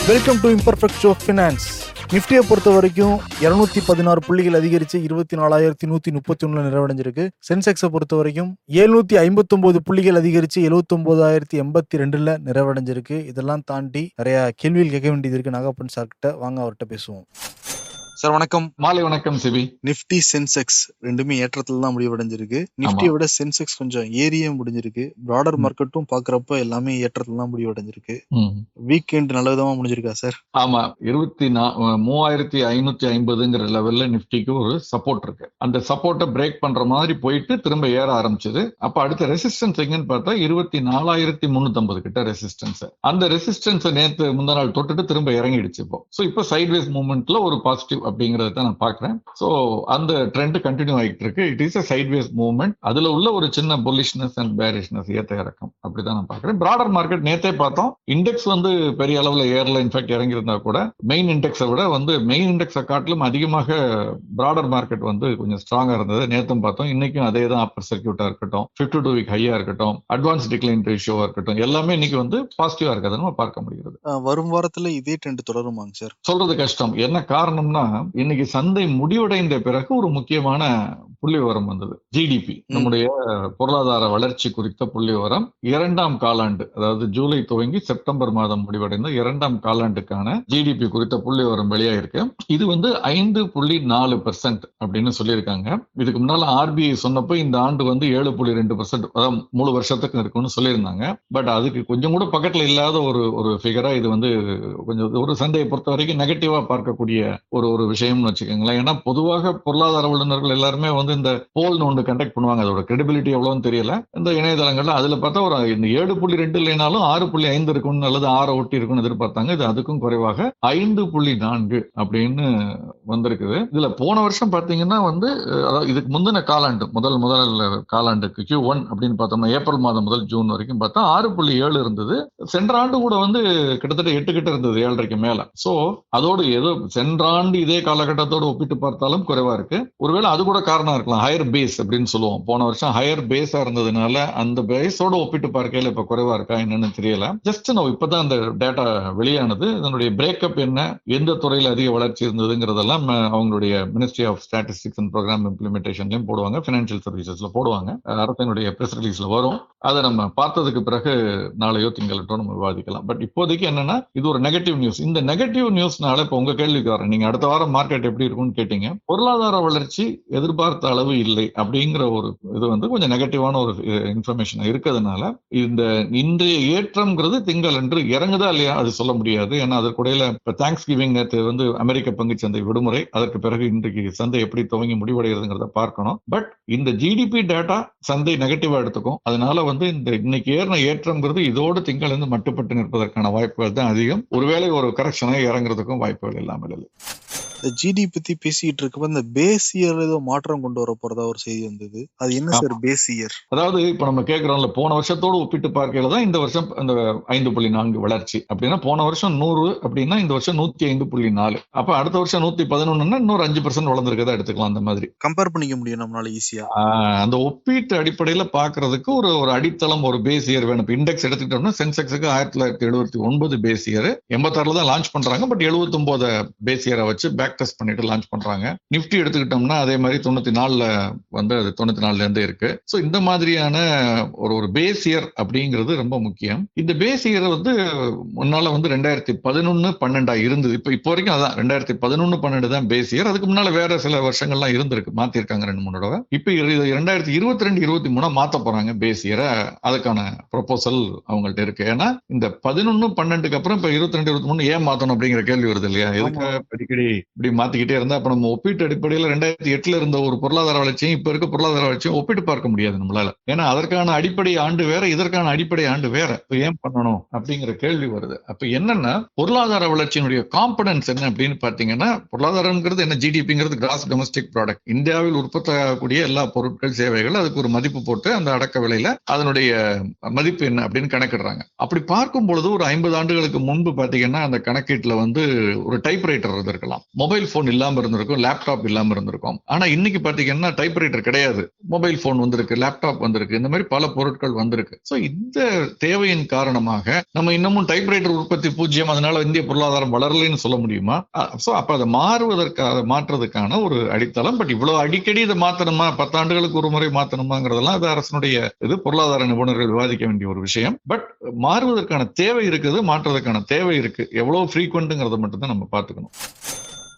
Welcome to imperfect show finance. நிஃப்டியை பொறுத்த வரைக்கும் 216 புள்ளிகள் அதிகரித்து 24,131 நிறைவடைஞ்சிருக்கு. சென்செக்ஸை பொறுத்த வரைக்கும் 759 புள்ளிகள் அதிகரித்து 79,082 நிறைவடைஞ்சிருக்கு. இதெல்லாம் தாண்டி நிறைய கேள்விகள் கேட்க வேண்டியது இருக்கு. நாகப்பன் சார் கிட்ட வாங்க, அவர்கிட்ட பேசுவோம். சார் வணக்கம். மாலை வணக்கம் சிவி. நிஃப்டி சென்செக்ஸ் ரெண்டுமே ஏற்றத்துல தான் முடிவடைஞ்சிருக்கு. நிஃப்டியை விட சென்செக்ஸ் கொஞ்சம் ஏறியே முடிஞ்சிருக்கு. பிராடர் மார்க்கெட்டும் பாக்குறப்ப எல்லாமே ஏற்றத்துல தான் முடிவடைஞ்சிருக்கு. வீக்கெண்ட் நல்ல விதமா முடிஞ்சிருக்கா சார்? ஆமா, 23,550 லெவல்ல நிஃப்டிக்கு ஒரு சப்போர்ட் இருக்கு. அந்த சப்போர்ட்டை பிரேக் பண்ற மாதிரி போயிட்டு திரும்ப ஏற ஆரம்பிச்சது. அப்ப அடுத்த ரெசிஸ்டன்ஸ் எங்கன்னு பார்த்தா 24,350 கிட்ட ரெசிஸ்டன்ஸ். அந்த ரெசிஸ்டன்ஸ் நேத்து முந்தா நாள் தொட்டுட்டு திரும்ப இறங்கிடுச்சு. இப்போ சைட்வேஸ் மூவ்மெண்ட்ல ஒரு பாசிட்டிவ் அப்படிங்கறத நான் பாக்குறேன். சோ அந்த ட்ரெண்ட் கண்டினியூ ஆகிட்டு இருக்கு. It is a sideways movement. அதுல உள்ள ஒரு சின்ன புல்லிஷ்னஸ் அண்ட் பேரிஷ்னஸ், ஏத்த இறக்கம், அப்படிதான் நான் பாக்குறேன். பிராடர் மார்க்கெட் நேத்தே பார்த்தோம், இண்டெக்ஸ் பெரிய அளவுல ஏர்ல இன்ஃபேக்ட் இறங்கி இருந்தா கூட மெயின் இண்டெக்ஸை விட மெயின் இண்டெக்ஸை காட்டிலும் அதிகமாக பிராடர் மார்க்கெட் கொஞ்சம் ஸ்ட்ராங்கா இருந்தது. நேத்தும் பார்த்தோம், இன்னைக்கும் அதே தான். அப்பர் சர்க்கியூட்டா இருக்கட்டும், 52 வீக் ஹையா இருக்கட்டும், அட்வான்ஸ் டிக்ளைன் ரேஷியோவா இருக்கட்டும், எல்லாமே இன்னைக்கு பாசிட்டிவா இருக்கிறத நம்ம பார்க்க முடிகிறது. வரும் வாரத்துல இதே ட்ரெண்ட் தொடருமாங்க சார்? சொல்றது கஷ்டம். என்ன காரணம்னா, இன்னைக்கு சந்தை முடிவடைந்த பிறகு ஒரு முக்கியமான புள்ளி விவரம் வந்தது. ஜிடிபி, நம்முடைய பொருளாதார வளர்ச்சி குறித்த புள்ளி விவரம். 2ஆம் காலாண்டு, அதாவது ஜூலை துவங்கி செப்டம்பர் மாதம் முடிவடைந்த 2ஆம் காலாண்டுக்கான ஜிடிபி குறித்த புள்ளி விவரம் வெளியாயிருக்கு. இது 5.4% அப்படின்னு சொல்லியிருக்காங்க. இதுக்கு முன்னால ஆர்பிஐ சொன்னப்போ இந்த ஆண்டு 7.2%, அதாவது முழு வருஷத்துக்கு இருக்குன்னு சொல்லியிருந்தாங்க. பட் அதுக்கு கொஞ்சம் கூட பக்கத்துல இல்லாத ஒரு ஃபிகரா இது கொஞ்சம் ஒரு சந்தையை பொறுத்த வரைக்கும் நெகட்டிவா பார்க்கக்கூடிய ஒரு விஷயம்னு வச்சுக்கோங்களேன். ஏன்னா பொதுவாக பொருளாதார வல்லுநர்கள் எல்லாருமே இந்த போல்னு ஒன்று கண்டக்ட் பண்ணுவாங்க. அதோட கிரெடிபிலிட்டி எவ்வளவுன்னு தெரியல. இந்த இணையதளங்கள்ல அதுல பார்த்தா இந்த 7.2 இல்லைனாலும் 6.5 இருக்கும்னு அல்லது 6 ஒட்டி இருக்கும்னு எதிர்பார்த்தாங்க. இது அதுக்கும் குறைவாக 5.4 அப்படின்னு வந்திருக்குது. இதுல போன வருஷம் பாத்தீங்கன்னா அதாவது இதுக்கு முந்தின காலாண்டு, முதல் காலாண்டுக்கு Q1 அப்படின்னு பார்த்தோம்னா ஏப்ரல் மாதம் முதல் ஜூன் வரைக்கும் பார்த்தா 6.7 இருந்தது. சென்ற ஆண்டு கூட கிட்டத்தட்ட 8 கிட்ட இருந்தது, 7.5க்கு மேல. சோ அதோடு ஏதோ சென்ற ஆண்டு இதே காலகட்டத்தோடு ஒப்பிட்டு பார்த்தாலும் குறைவா இருக்கு. ஒருவேளை அது கூட காரணம் இருக்கலாம். ஹையர் பேஸ் அப்படின்னு சொல்லுவோம். போன வருஷம் ஹையர் பேஸா இருந்ததுனால அந்த பேஸோட ஒப்பிட்டு பார்க்கையில இப்ப குறைவா இருக்கா என்னன்னு தெரியல. ஜஸ்ட் இப்பதான் அந்த டேட்டா வெளியானது. இதனுடைய பிரேக்கப் என்ன, எந்த துறையில அதிக வளர்ச்சி இருந்ததுங்கிறதெல்லாம் அவங்களுடைய ministry of statistics and program இம்ப்ளிமெண்டேஷன்லயும் போடுவாங்க, பினான்சியல் சர்வீசஸ்ல போடுவாங்க. அரசினுடைய பிரஸ் ரிலீஸ்ல வரும். அதை நம்ம பார்த்ததுக்கு பிறகு நாளையோ திங்களட்டோ நம்ம விவாதிக்கலாம். பட் இப்போதைக்கு என்னன்னா, இது ஒரு நெகட்டிவ் நியூஸ். இந்த நெகட்டிவ் நியூஸ்னால இப்ப உங்க கேள்விக்கு வரேன். நீங்க அடுத்த வாரம் மார்க்கெட் எப்படி இருக்கும்னு கேட்டீங்க. பொருளாதார வளர்ச்சி எதிர்பார்த்த அளவு இல்லை அப்படிங்கிற ஒரு இது கொஞ்சம் நெகட்டிவான ஒரு இன்ஃபர்மேஷன் இருக்கிறதுனால இந்த இன்றைய ஏற்றம்ங்கிறது திங்கள் அன்று இறங்குதா இல்லையா அது சொல்ல முடியாது. ஏன்னா அதற்குடையில இப்ப தேங்க்ஸ் கிவிங் நேற்று அமெரிக்க பங்கு சந்தை விடுமுறை. அதற்கு பிறகு இன்றைக்கு சந்தை எப்படி துவங்கி முடிவடைகிறதுங்கிறத பார்க்கணும். பட் இந்த ஜிடிபி டேட்டா சந்தை நெகட்டிவா எடுத்துக்கும். அதனால இந்த இன்னைக்கு ஏற்றம்ங்கிறது இதோடு திங்கள் மட்டுப்பட்டு நிற்பதற்கான வாய்ப்புகள் தான் அதிகம். ஒருவேளை ஒரு கரெக்ஷனாக இறங்குறதுக்கும் வாய்ப்புகள் இல்லாமல் இல்லை. ஜிடி பத்தி பேசிட்டு இருக்கப்ப இந்த பேஸ் இயர் ஏதோ மாற்றம் கொண்டு வர போறதா ஒரு செய்தி வந்தது. அது என்ன சார் பேஸ் இயர்? அதாவது இப்ப நம்ம கேட்கிறோம்ல, போன வருஷத்தோடு ஒப்பிட்டு பார்க்கையில தான் இந்த வருஷம் அந்த 5.4 வளர்ச்சி அப்படின்னா, போன வருஷம் 100 அப்படின்னா இந்த வருஷம் 105.4. அப்ப அடுத்த வருஷம் 111ன்னா இன்னொரு 5% வளர்ந்துருக்கதா எடுத்துக்கலாம். அந்த மாதிரி கம்பேர் பண்ணிக்க முடியும் நம்மளால ஈஸியா. அந்த ஒப்பீட்டு அடிப்படையில பாக்குறதுக்கு ஒரு அடித்தளம், ஒரு பேஸ் இயர் வேணும். இண்டெக்ஸ் எடுத்துக்கிட்டோம்னா சென்செக்ஸுக்கு 1979 பேஸ் இயர், 86 தான் லான்ச் பண்றாங்க. பட் 79 பேஸ் இயரை வச்சு பேக் டெஸ்ட் பண்ணிட்டு லான்ச் பண்றாங்க. நிஃப்டி எடுத்துக்கிட்டோம்னா அதே மாதிரி 94ல அது 94ல இருந்தே இருக்கு. சோ இந்த மாதிரியான ஒரு பேஸ் இயர் அப்படிங்கிறது ரொம்ப முக்கியம். இந்த பேஸ் இயர் முன்னால 2011-12 இருந்தது. இப்போ வரைக்கும் அதான் 2011-12 தான் பேஸ் இயர். அதுக்கு முன்னால வேற சில வருஷங்கள்லாம் இருந்திருக்கு, மாத்திருக்காங்க 2-3 தடவை. இப்ப 2022-23 மாத்த போறாங்க பேஸ் இயரை. அதுக்கான ப்ரொபோசல் அவங்கள்ட்ட இருக்கு. ஏன்னா இந்த 11-12க்கு அப்புறம் இப்ப 22-23 ஏன் மாத்தணும் அப்படிங்கிற கேள்வி வருது இல்லையா? எதுக்கு அடிக்கடி இப்படி மாத்திக்கிட்டே இருந்தா அப்ப நம்ம ஒப்பீட்டு அடிப்படையில 2008ல இருந்த ஒரு பொருளாதார வளர்ச்சியும் இப்ப இருக்க பொருளாதார வளர்ச்சியும் ஒப்பிட்டு பார்க்க முடியாது நம்மளால. ஏன்னா அதற்கான அடிப்படை ஆண்டு வேற, இதற்கான அடிப்படை ஆண்டு வேற. இப்ப ஏன் பண்ணணும் அப்படிங்கிற கேள்வி வருது. அப்ப என்னன்னா, பொருளாதார வளர்ச்சியினுடைய காம்பனன்ஸ் என்ன அப்படின்னு பாத்தீங்கன்னா, பொருளாதாரம்ங்கிறது என்ன, ஜிடிபிங்கிறது கிராஸ் டொமஸ்டிக் ப்ராடக்ட். இந்தியாவில் உற்பத்தி ஆகக்கூடிய எல்லா பொருட்கள் சேவைகள், அதுக்கு ஒரு மதிப்பு போட்டு அந்த அடக்க விலையில அதனுடைய மதிப்பு என்ன அப்படின்னு கணக்கிடுறாங்க. அப்படி பார்க்கும் பொழுது ஒரு 50 ஆண்டுகளுக்கு முன்பு பாத்தீங்கன்னா அந்த கணக்கீட்டுல ஒரு டைப்ரைட்டர் இருக்கலாம். மொபைல் போன் இல்லாம இருந்திருக்கும், லேப்டாப் இல்லாம இருந்திருக்கும். ஆனா இன்னைக்கு பாத்தீங்கன்னா டைப்ரைட்டர் கிடையாது, மொபைல் போன் வந்திருக்கு, லேப்டாப் வந்திருக்கு, இந்த மாதிரி பல பொருட்கள் வந்திருக்கு. சோ இந்த தேவையின் காரணமாக நம்ம இன்னமும் டைப்ரைட்டர் உற்பத்தி பூஜ்ஜியம், அதனால இந்திய பொருளாதாரம் வளரலைன்னு சொல்ல முடியுமா? சோ அப்ப அதை மாற்றுறதுக்கான ஒரு அடித்தளம். பட் இவ்வளவு அடிக்கடி இதை மாத்தணுமா, 10 ஆண்டுகளுக்கு ஒரு முறை மாத்தணுமாங்கிறதெல்லாம் அது அரசனுடைய இது, பொருளாதார நிபுணர்கள் விவாதிக்க வேண்டிய ஒரு விஷயம். பட் மாறுவதற்கான தேவை இருக்குது, மாற்றுவதற்கான தேவை இருக்கு. எவ்வளவு ஃப்ரீக்வெண்ட்ங்கிறத மட்டும் தான் நம்ம பார்த்துக்கணும்.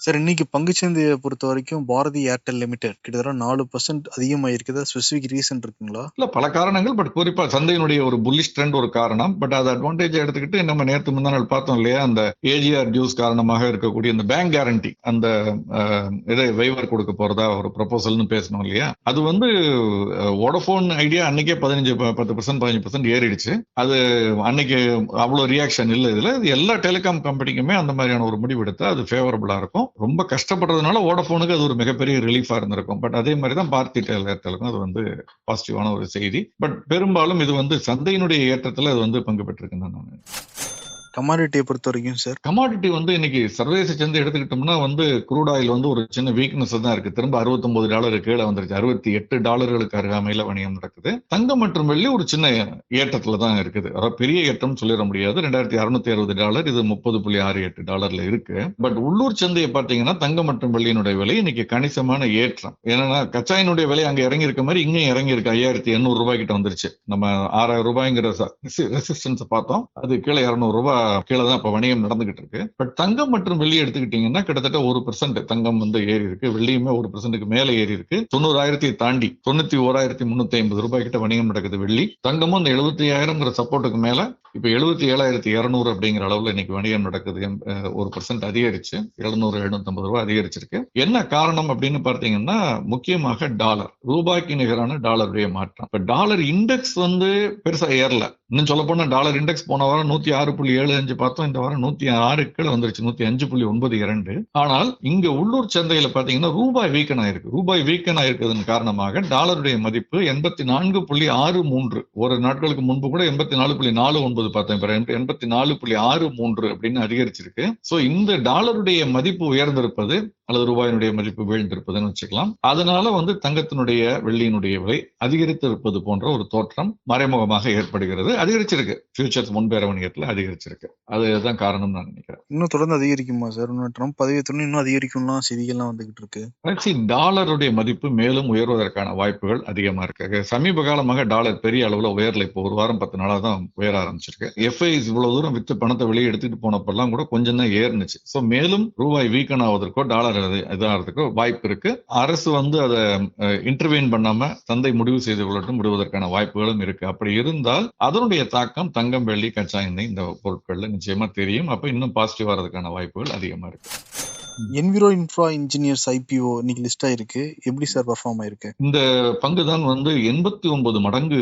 சார், இன்னைக்கு பங்குச்சந்தையை பொறுத்த வரைக்கும் பாரதி ஏர்டெல் லிமிடெட் கிட்டத்தட்ட 4% அதிகமாயிருக்குது. ஸ்பெசிபிக் ரீசன் இருக்குங்களா? இல்ல, பல காரணங்கள். பட் குறிப்பா சந்தையினுடைய ஒரு புல்லிஷ் ட்ரெண்ட் ஒரு காரணம். பட் அது அட்வான்டேஜ் எடுத்துக்கிட்டு நம்ம நேற்று முந்தா நாள் பார்த்தோம் இல்லையா, அந்த ஏஜிஆர் டியூஸ் காரணமாக இருக்கக்கூடிய இந்த பேங்க் கேரண்டி, அந்த இதை வைவர் கொடுக்க போறதா ஒரு ப்ரொபோசல்னு பேசணும் இல்லையா, அது வந்து வோடபோன் ஐடியா அன்னைக்கே 10% 15% ஏறிடுச்சு. அது அன்னைக்கு அவ்வளவு ரியாக்ஷன் இல்லை. இதுல எல்லா டெலிகாம் கம்பெனிக்குமே அந்த மாதிரியான ஒரு முடிவு எடுத்தா அது ஃபேவரபிளா இருக்கும். ரொம்ப கஷ்டப்படுறதுனால வோடபோனுக்கு அது ஒரு மிகப்பெரிய ரிலீஃபா இருந்திருக்கும். பட் அதே மாதிரி தான் பாரதி ஏர்டெலுக்கும் அது வந்து பாசிட்டிவான ஒரு செய்தி. பட் பெரும்பாலும் இது வந்து சந்தையினுடைய ஏற்றத்துல அது வந்து பங்கு பெற்றிருக்குன்னு நான் கமாடிட்டியை பொறுத்த வரைக்கும் சார், கமாடிட்டி வந்து இன்னைக்கு சர்வதேச சந்தை எடுத்துக்கிட்டோம்னா வந்து க்ரூட் ஆயில் வந்து ஒரு சின்ன வீக்னஸ் தான் இருக்கு. திரும்ப $69 கீழே வந்துருச்சு. $68 அருகாமையில வணிகம் நடக்குது. தங்கம் மற்றும் வெள்ளி ஒரு சின்ன ஏற்றத்துல தான் இருக்குது. அதாவது பெரிய ஏற்றம் சொல்லிட முடியாது. $2660, இது $30.68 இருக்கு. பட் உள்ளூர் சந்தையை பார்த்தீங்கன்னா தங்கம் மற்றும் வெள்ளியினுடைய விலை இன்னைக்கு கணிசமான ஏற்றம். ஏன்னா கச்சாயினுடைய விலை அங்க இறங்கி இருக்க மாதிரி இங்கே இறங்கி இருக்கு. $5800 கிட்ட வந்துருச்சு. நம்ம $6000 ரெசிஸ்டன்ஸ் பார்த்தோம், அது கீழே $200 கீழே தான் இப்ப வணிகம் நடந்துகிட்டு இருக்கு. பட் தங்கம் மற்றும் வெள்ளி எடுத்துக்கிட்டீங்கன்னா கிட்டத்தட்ட 1% தங்கம் வந்து ஏறி இருக்கு, வெள்ளியுமே 1%க்கு மேல ஏறி இருக்கு. 90,000 தாண்டி $91,350 கிட்ட வணிகம் நடக்குது வெள்ளி. தங்கமும் இந்த 75,000 சப்போர்ட்டுக்கு மேல இப்ப 77,200 அப்படிங்கிற அளவுல இன்னைக்கு வணிகம் நடக்குது. 1% அதிகரிச்சு $700-750 அதிகரிச்சிருக்கு. என்ன காரணம் அப்படின்னு பார்த்தீங்கன்னா முக்கியமாக டாலர், ரூபாய்க்கு நிகரான டாலருடைய மாற்றம். இப்ப டாலர் இண்டெக்ஸ் வந்து பெருசா ஏறல. இன்னும் சொல்ல போனா டாலர் இண்டெக்ஸ் போன வாரம் 106.75 பார்த்தோம், இந்த வாரம் 106 கீழே வந்துருச்சு, 105.92. ஆனால் இங்க உள்ளூர் சந்தையில பாத்தீங்கன்னா ரூபாய் வீக்கன் ஆயிருக்கு. ரூபாய் வீக்கன் ஆயிருக்கிறதன் காரணமாக டாலருடைய மதிப்பு 84.63, ஒரு நாட்களுக்கு முன்பு கூட 84.49 பார்த்தேன், 84.63 அப்படின்னு அதிகரிச்சிருக்கு. சோ இந்த டாலருடைய மதிப்பு உயர்ந்திருப்பது அல்லது ரூபாயினுடைய மதிப்பு வீழ்ந்திருப்பதுன்னு வச்சுக்கலாம். அதனால வந்து தங்கத்தினுடைய வெள்ளியினுடைய விலை அதிகரித்திருப்பது போன்ற ஒரு தோற்றம் மறைமுகமாக ஏற்படுகிறது. அதிகரிச்சிருக்கு, ஃபியூச்சர்ஸ் முன்பேற வணிகத்துல அதிகரிச்சிருக்கு. அதுதான் காரணம் நான் நினைக்கிறேன். இன்னும் தொடர்ந்து அதிகரிக்குமா சார்? ட்ரம்ப் பதவியேற்றோன்னு இன்னும் அதிகரிக்கும்லாம் செய்திகள்லாம் வந்துகிட்டு இருக்கு. டாலருடைய மதிப்பு மேலும் உயர்வதற்கான வாய்ப்புகள் அதிகமா இருக்கு. சமீப காலமாக டாலர் பெரிய அளவுல உயரல. இப்போ ஒரு வாரம் 10 நாளா தான் உயர ஆரம்பிச்சிருக்கு. எஃப்ஐஸ் இவ்வளவு தூரம் வித்து பணத்தை வெளியே எடுத்துட்டு போனப்பெல்லாம் கூட கொஞ்சம் தான் ஏறுனுச்சு. சோ மேலும் ரூபாய் வீக்கன் ஆவதற்கோ டாலர் இதாகிறதுக்கோ வாய்ப்பு இருக்கு. அரசு வந்து அதை இன்டர்வீன் பண்ணாம சந்தை முடிவு செய்து கொள்ளட்டும், விடுவதற்கான வாய்ப்புகளும் இருக்கு. அப்படி இருந்தால் அதனுடைய தாக்கம் தங்கம், வெள்ளி, கச்சா எண்ணெய் இந்த பொருட்கள்ல நிச்சயமா தெரியும். அப்ப இன்னும் பாசிட்டிவ் வரதுக்கான வாய்ப்புகள் அதிகமா இருக்கு. என்விரோ இன்ஃப்ரா இன்ஜினியர்ஸ் ஐபிஓ இன்னைக்கு லிஸ்ட் ஆயிருக்கு. எப்படி சார் பெர்ஃபார்ம் ஆயிருக்கு? இந்த பங்கு தான் வந்து 89 மடங்கு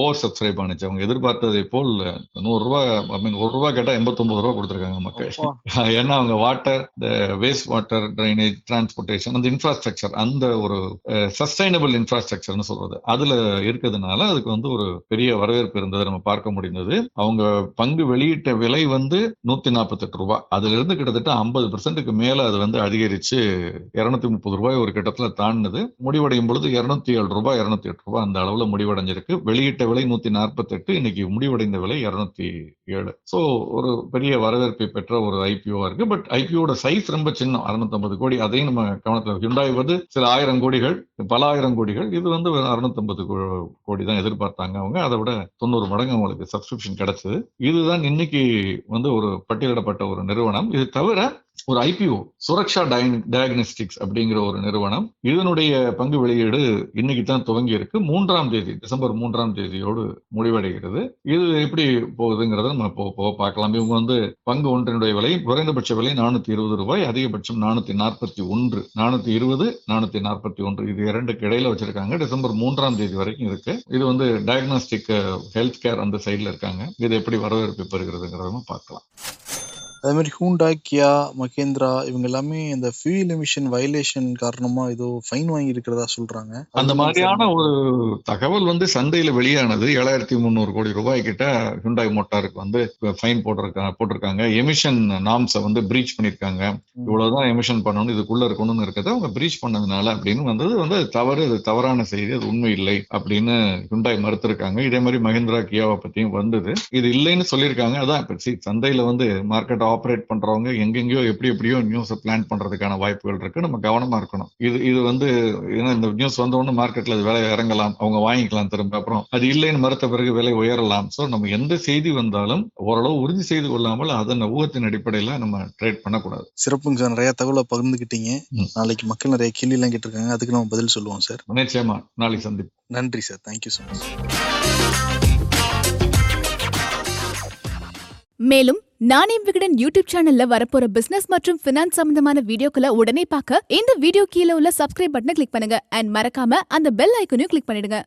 ஓவர் சப்ஸ்கிரைப் ஆனிச்சு. அவங்க எதிர்பார்த்ததை போல் $100 கேட்டா $89 கொடுத்திருக்காங்க மக்கள். ஏன்னா அவங்க water, waste water, drainage, transportation, அந்த இன்ஃப்ராஸ்ட்ரக்சர், அந்த ஒரு சஸ்டைனபிள் இன்ஃப்ராஸ்ட்ரக்சர்னு சொல்றது, அதுல இருக்கிறதுனால அதுக்கு வந்து ஒரு பெரிய வரவேற்பு இருந்தது, நம்ம பார்க்க முடிந்தது. அவங்க பங்கு வெளியிட்ட விலை வந்து $148. அதுல இருந்து கிட்டத்தட்ட 50%க்கு மேல அது வந்து அதிகரிச்சு $230 ஒரு கட்டத்துல தாண்டினது. முடிவடையும் பொழுது $207, $208 அந்த அளவுல முடிவடைஞ்சிருக்கு. வெளியிட்ட விலை 148, இன்னைக்கு முடிவடைந்த விலை 207. சோ ஒரு பெரிய வரவேற்பை பெற்ற ஒரு ஐபிஓ இருக்கு. பட் ஐபிஓட சைஸ் ரொம்ப சின்ன, 650 கோடி. அதையும் நம்ம கவனத்தில், ஹிண்டாய் வந்து சில 1000 கோடிகள், பல 1000 கோடிகள், இது வந்து 650 கோடி தான் எதிர்பார்த்தாங்க அவங்க. அதை விட 90 மடங்கு அவங்களுக்கு சப்ஸ்கிரிப்ஷன் கிடைச்சது. இதுதான் இன்னைக்கு வந்து ஒரு பட்டியலிடப்பட்ட ஒரு நிறுவனம். இது தவிர ஒரு ஐபிஓ சுரக்ஷா டயக்னோஸ்டிக்ஸ் அப்படிங்கிற ஒரு நிறுவனம், இதனுடைய பங்கு வெளியீடு இன்னைக்கு தான் துவங்கி இருக்கு. 3ஆம் தேதி, டிசம்பர் 3ஆம் தேதியோடு முடிவடைகிறது. இது எப்படி போகுதுங்கிறத நம்ம போக பார்க்கலாம். இவங்க வந்து பங்கு ஒன்றினுடைய விலை, குறைந்தபட்ச விலை $420, அதிகபட்சம் $441, 420, 441, இது இரண்டுக்கு இடையில வச்சிருக்காங்க. டிசம்பர் 3ஆம் தேதி வரைக்கும் இருக்கு. இது வந்து டயக்னாஸ்டிக் ஹெல்த் கேர் அந்த சைட்ல இருக்காங்க. இது எப்படி வரவேற்பு பெறுகிறதுங்கிறத பார்க்கலாம். அதே மாதிரி ஹூண்டா, கியா, மகேந்திரா இவங்க எல்லாமே இந்த ஃபியூயல் எமிஷன் வயலேஷன் காரணமா ஏதோ ஃபைன் வாங்கி இருக்கிறதா சொல்றாங்க. அந்த மாதிரியான ஒரு தகவல் வந்து சந்தையில வெளியானது. 7,300 கோடி ரூபாய் கிட்ட ஹுண்டாய் மோட்டாருக்கு வந்து ஃபைன் போட்டிருக்காங்க. எமிஷன் நார்ம்ஸை வந்து பிரீச் பண்ணிருக்காங்க. இவ்வளவுதான் எமிஷன் பண்ணணும், இதுக்குள்ள இருக்கணும்னு இருக்கிறத அவங்க பிரீச் பண்ணதுனால அப்படின்னு வந்தது வந்து தவறு, அது தவறான செய்தி, அது உண்மை இல்லை அப்படின்னு ஹுண்டாய் மறுத்திருக்காங்க. இதே மாதிரி மஹிந்திரா, கியாவை பத்தியும் வந்தது. இது இல்லைன்னு சொல்லியிருக்காங்க. அதான் இப்ப சந்தையில வந்து மார்க்கெட் ஆபரேட் பண்றவங்க எங்கெங்கயோ எப்படியோ நியூஸ் பிளான் பண்றதுக்கான வாய்ப்புகள் இருக்கு. நம்ம கவனமா இருக்கணும். இது வந்து ஏன்னா இந்த நியூஸ் வந்த உடனே மார்க்கெட்ல அது விலை இறங்கலாம், அவங்க வாங்கிக்கலாம் திரும்ப, அப்புறம் அது இல்லைன்னு மறுத்த பிறகு விலை உயரலாம். சோ நம்ம எந்த செய்தி வந்தாலும் ஓரளவு உறுதி செய்து கொள்ளாமல் அதன் ஊகத்தின் அடிப்படையில நம்ம ட்ரேட் பண்ணக்கூடாது. சிறப்புங்க சார், நிறைய தகவலை பகிர்ந்துக்கிட்டீங்க. நாளைக்கு மக்கள் நிறைய கேள்வி எல்லாம் கேட்டிருக்காங்க, அதுக்கு நம்ம பதில் சொல்லுவோம் சார். நிச்சயமா நாளைக்கு சந்திப்போம். நன்றி சார், தேங்க்யூ ஸோ மச். மேலும் நானே விகடன் யூடியூப் சேனல்ல வரப்போற பிசினஸ் மற்றும் பினான்ஸ் சம்பந்தமான வீடியோக்களை உடனே பார்க்க இந்த வீடியோ கீழே உள்ள சப்ஸ்கிரைப் பட்டனை கிளிக் பண்ணுங்க அண்ட் மறக்காம அந்த பெல் ஐக்கனையும் கிளிக் பண்ணிடுங்க.